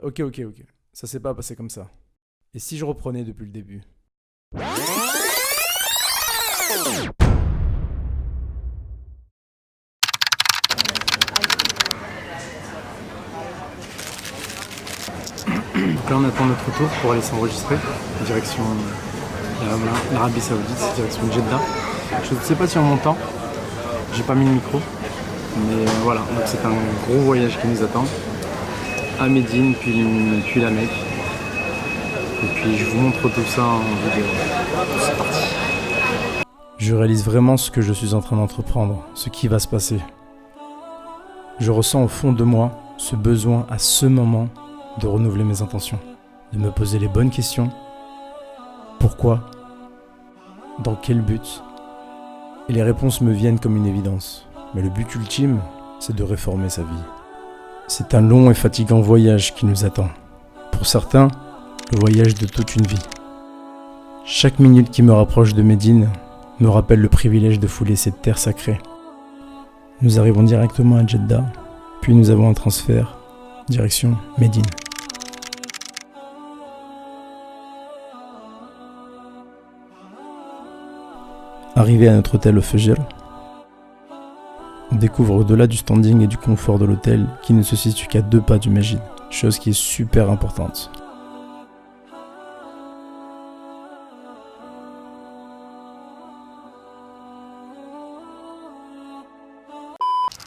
Ok. Ça s'est pas passé comme ça. Et si je reprenais depuis le début? Donc là on attend notre tour pour aller s'enregistrer. Direction l'Arabie Saoudite, direction Jeddah. Je ne sais pas si on m'entend. J'ai pas mis le micro. Mais voilà, donc c'est un gros voyage qui nous attend. À Médine, puis la Mecque. Et puis je vous montre tout ça en vidéo. C'est parti. Je réalise vraiment ce que je suis en train d'entreprendre, ce qui va se passer. Je ressens au fond de moi ce besoin à ce moment de renouveler mes intentions, de me poser les bonnes questions. Pourquoi? Dans quel but? Et les réponses me viennent comme une évidence. Mais le but ultime, c'est de réformer sa vie. C'est un long et fatigant voyage qui nous attend. Pour certains, le voyage de toute une vie. Chaque minute qui me rapproche de Médine me rappelle le privilège de fouler cette terre sacrée. Nous arrivons directement à Jeddah, puis nous avons un transfert, direction Médine. Arrivé à notre hôtel au Fajr, on découvre au-delà du standing et du confort de l'hôtel qui ne se situe qu'à 2 pas du Masjid, chose qui est super importante.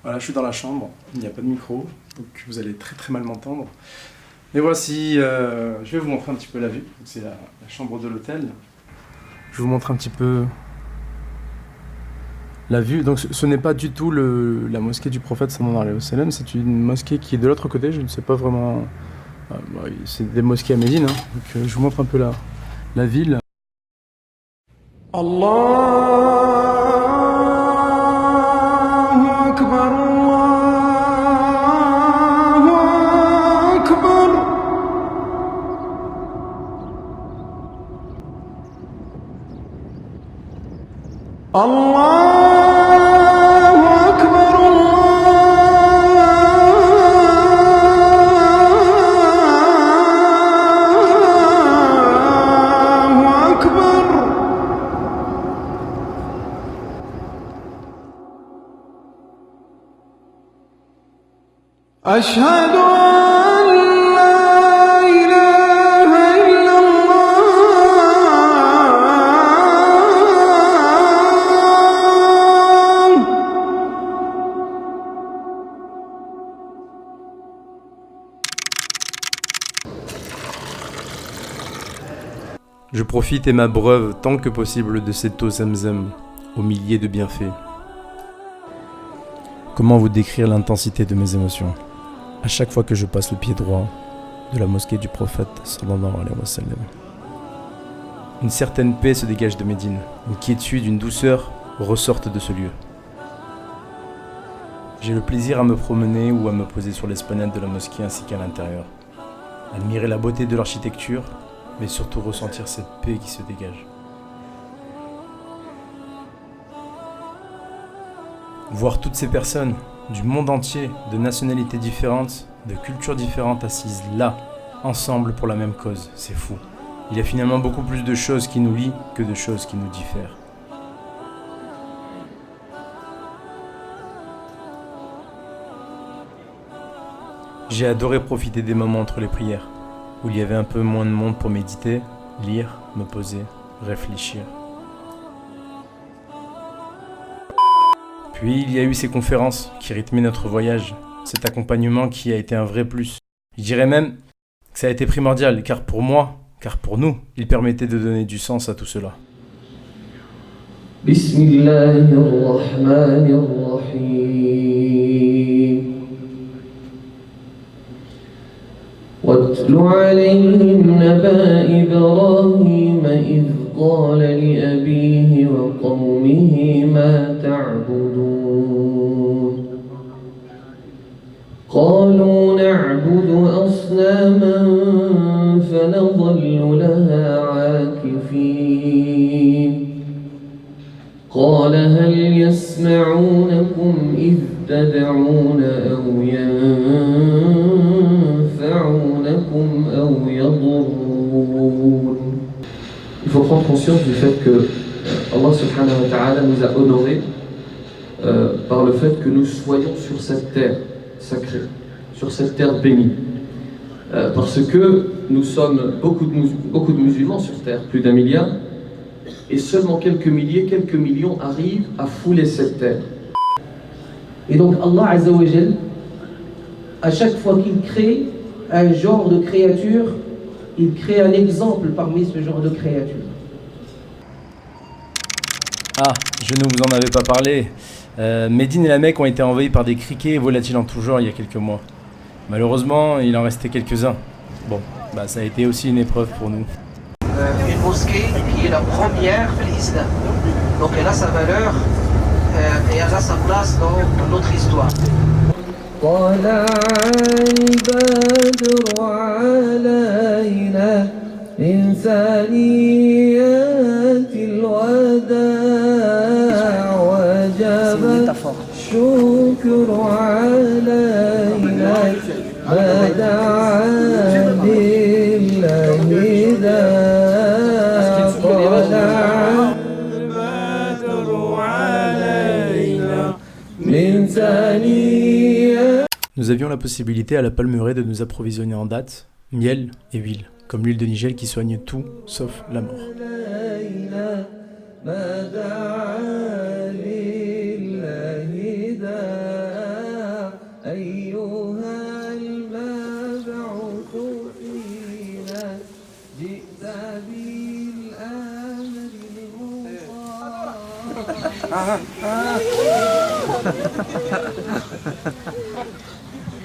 Voilà, je suis dans la chambre, il n'y a pas de micro, donc vous allez très mal m'entendre. Mais voici, je vais vous montrer un petit peu la vue. Donc c'est la chambre de l'hôtel. Je vous montre un petit peu la vue. Donc ce n'est pas du tout la mosquée du prophète sallallahu alayhi wa sallam, c'est une mosquée qui est de l'autre côté, je ne sais pas vraiment. C'est des mosquées à Médine, hein. Donc je vous montre un peu la ville. أشهد أن لا إله إلا الله. Je profite et m'abreuve tant que possible de cette eau Zamzam, aux milliers de bienfaits. Comment vous décrire l'intensité de mes émotions? À chaque fois que je passe le pied droit de la mosquée du prophète sallallahu alayhi wa sallam. Une certaine paix se dégage de Médine, une quiétude, une douceur ressortent de ce lieu. J'ai le plaisir à me promener ou à me poser sur l'esplanade de la mosquée ainsi qu'à l'intérieur. Admirer la beauté de l'architecture, mais surtout ressentir cette paix qui se dégage. Voir toutes ces personnes du monde entier, de nationalités différentes, de cultures différentes assises là, ensemble pour la même cause, c'est fou. Il y a finalement beaucoup plus de choses qui nous lient que de choses qui nous diffèrent. J'ai adoré profiter des moments entre les prières, où il y avait un peu moins de monde pour méditer, lire, me poser, réfléchir. Puis il y a eu ces conférences qui rythmaient notre voyage, cet accompagnement qui a été un vrai plus. Je dirais même que ça a été primordial, car pour moi, car pour nous, il permettait de donner du sens à tout cela. Bismillahirrahmanirrahim. واتل عليهم نبأ إبراهيم إذ قال لأبيه وقومه ما تعبدون قالوا نعبد أصناما فنظل لها عاكفين قال هل يسمعونكم إذ تدعون أو ينفعون Il faut prendre conscience du fait que Allah subhanahu wa ta'ala nous a honorés par le fait que nous soyons sur cette terre sacrée, sur cette terre bénie. Parce que nous sommes beaucoup de musulmans sur terre, plus d'1 milliard, et seulement quelques milliers, quelques millions arrivent à fouler cette terre. Et donc Allah Azza wa Jal, à chaque fois qu'il crée un genre de créature, il crée un exemple parmi ce genre de créature. Ah, je ne vous en avais pas parlé. Médine et la Mecque ont été envahis par des criquets volatiles en tout genre il y a quelques mois. Malheureusement, il en restait quelques-uns. Bon, ça a été aussi une épreuve pour nous. Une mosquée qui est la première de l'islam. Donc elle a sa valeur et elle a sa place dans notre histoire. طلع البدر علينا من ثنيات الوداع وجب الشكر علينا ما دعا لله داع طلع البدر علينا من ثنيات. Nous avions la possibilité à la Palmeraie de nous approvisionner en dattes, miel et huile, comme l'huile de Nigel qui soigne tout sauf la mort.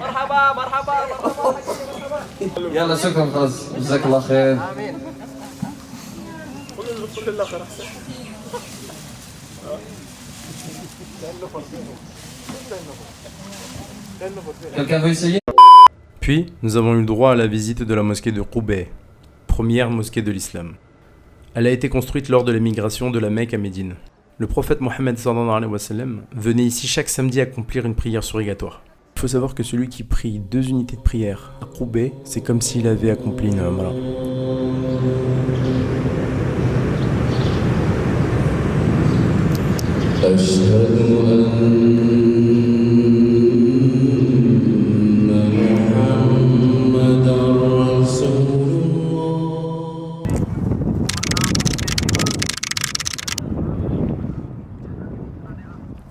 مرحبا مرحبا يلا شكرا خلاص جزاك الله خير. امين كل الاخر احسن Quelqu'un veut essayer? Puis, nous avons eu le droit à la visite de la mosquée de Roubaix, première mosquée de l'islam. Elle a été construite lors de l'émigration de la Mecque à Médine. Le prophète Mohammed sallallahu alayhi wa sallam venait ici chaque samedi accomplir une prière surrogatoire. Il faut savoir que celui qui prie 2 unités de prière à Roubaix, c'est comme s'il avait accompli une umrah.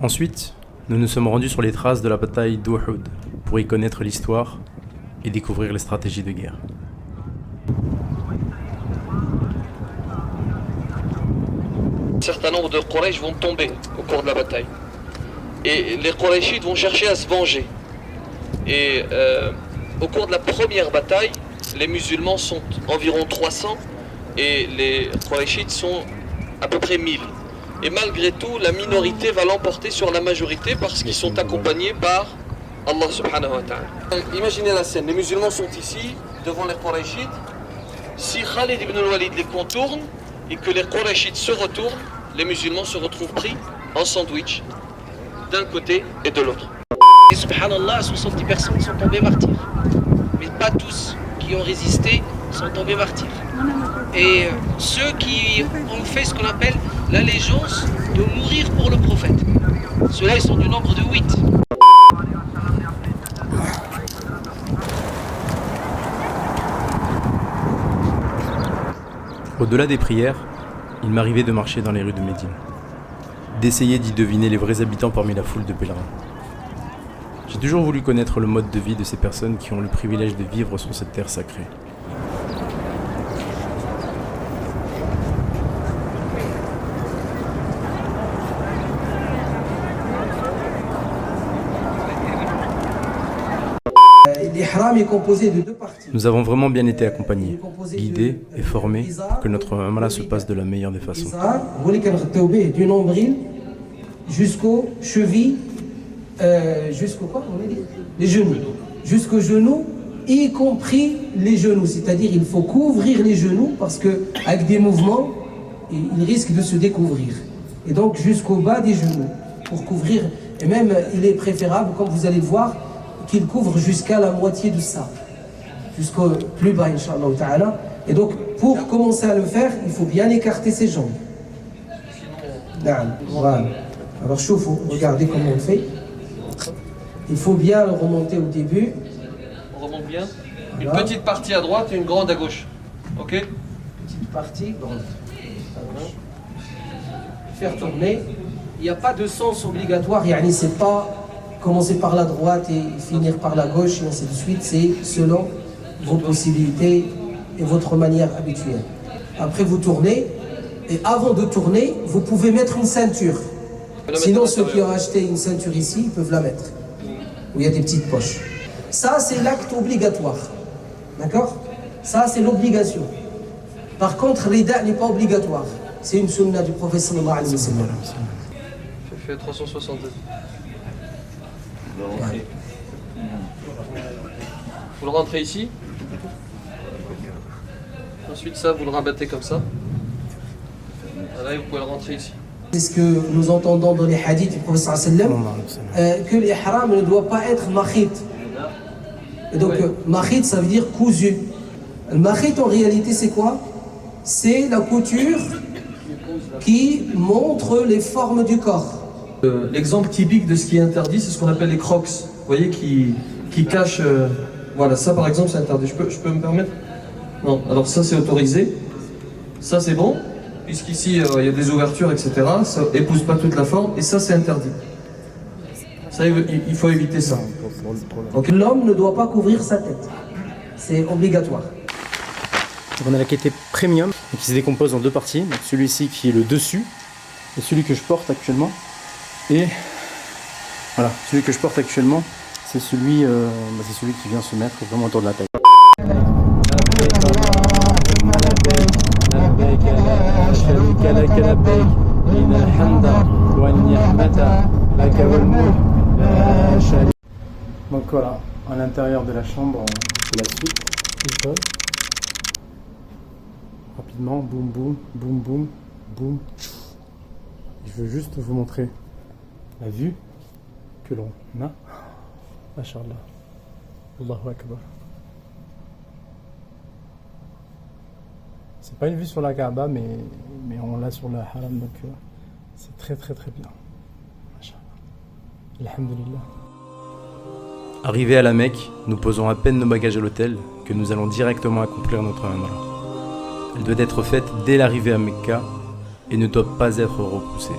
Ensuite, nous nous sommes rendus sur les traces de la bataille d'Uhud pour y connaître l'histoire et découvrir les stratégies de guerre. Un certain nombre de Quraysh vont tomber au cours de la bataille. Et les Qurayshites vont chercher à se venger. Et au cours de la première bataille, les musulmans sont environ 300 et les Qurayshites sont à peu près 1000. Et malgré tout, la minorité va l'emporter sur la majorité parce qu'ils sont accompagnés par Allah subhanahu wa ta'ala. Imaginez la scène, les musulmans sont ici, devant les Qurayshites. Si Khalid ibn al-Walid les contourne et que les Qurayshites se retournent, les musulmans se retrouvent pris en sandwich d'un côté et de l'autre. Et subhanallah, 70 personnes sont tombées martyrs. Mais pas tous qui ont résisté sont tombés martyrs. Et ceux qui ont fait ce qu'on appelle l'allégeance de mourir pour le prophète, ceux-là ils sont du nombre de 8. Au-delà des prières, il m'arrivait de marcher dans les rues de Médine, d'essayer d'y deviner les vrais habitants parmi la foule de pèlerins. J'ai toujours voulu connaître le mode de vie de ces personnes qui ont le privilège de vivre sur cette terre sacrée. L'ihram est composé de 2 parties. Nous avons vraiment bien été accompagnés, guidés et formés pour que notre Umrah se passe de la meilleure des façons. Du nombril jusqu'aux chevilles, jusqu'au quoi on a dit? Les genoux. Jusqu'aux genoux, y compris les genoux. C'est-à-dire il faut couvrir les genoux parce que avec des mouvements, il risque de se découvrir. Et donc jusqu'au bas des genoux pour couvrir. Et même il est préférable, comme vous allez le voir, qu'il couvre jusqu'à la moitié de ça, jusqu'au plus bas, Inch'Allah ta'ala. Et donc pour commencer à le faire, il faut bien écarter ses jambes. Voilà. Alors chauffe-vous, regardez comment on fait. Il faut bien le remonter au début. On remonte bien. Voilà. Une petite partie à droite et une grande à gauche. Ok? Petite partie, grande. Faire tourner. Il n'y a pas de sens obligatoire, yani c'est pas commencer par la droite et finir par la gauche et ainsi de suite, c'est selon vos possibilités et votre manière habituelle. Après vous tournez, et avant de tourner, vous pouvez mettre une ceinture. Sinon ceux qui ont acheté une ceinture ici, ils peuvent la mettre, où il y a des petites poches. Ça c'est l'acte obligatoire, d'accord? Ça c'est l'obligation. Par contre, l'ida n'est pas obligatoire. C'est une sunna du prophète sallallahu alayhi wa sallam. Je fais 362. Ouais. Vous le rentrez ici. Ensuite ça, vous le rabattez comme ça. Voilà, et vous pouvez le rentrer ici. C'est ce que nous entendons dans les hadiths du prophète sallallahu alayhi wa sallam, que l'ihram ne doit pas être makhit. Et donc makhit ça veut dire cousu. Le makhit en réalité c'est quoi? C'est la couture qui montre les formes du corps. L'exemple typique de ce qui est interdit, c'est ce qu'on appelle les crocs. Vous voyez, qui cachent... voilà, ça par exemple c'est interdit. Je peux me permettre? Non, alors ça c'est autorisé. Ça c'est bon, puisqu'ici il y a des ouvertures, etc. Ça épouse pas toute la forme, et ça c'est interdit. Ça, il faut éviter ça. Donc l'homme ne doit pas couvrir sa tête. C'est obligatoire. Donc on a la qualité premium qui se décompose en deux parties. Donc celui-ci qui est le dessus et celui que je porte actuellement. Et voilà, celui que je porte actuellement, c'est celui qui vient se mettre vraiment autour de la taille. Donc voilà, à l'intérieur de la chambre, c'est la suite. École. Rapidement, boum boum, boum boum, boum. Je veux juste vous montrer la vue que l'on a. Masha'Allah. Allahu Akbar. C'est pas une vue sur la Kaaba, mais on l'a sur le Haram, donc c'est très très très bien. Masha'Allah. Alhamdulillah. Arrivés à la Mecque, nous posons à peine nos bagages à l'hôtel que nous allons directement accomplir notre Umrah. Elle doit être faite dès l'arrivée à Mecca et ne doit pas être repoussée.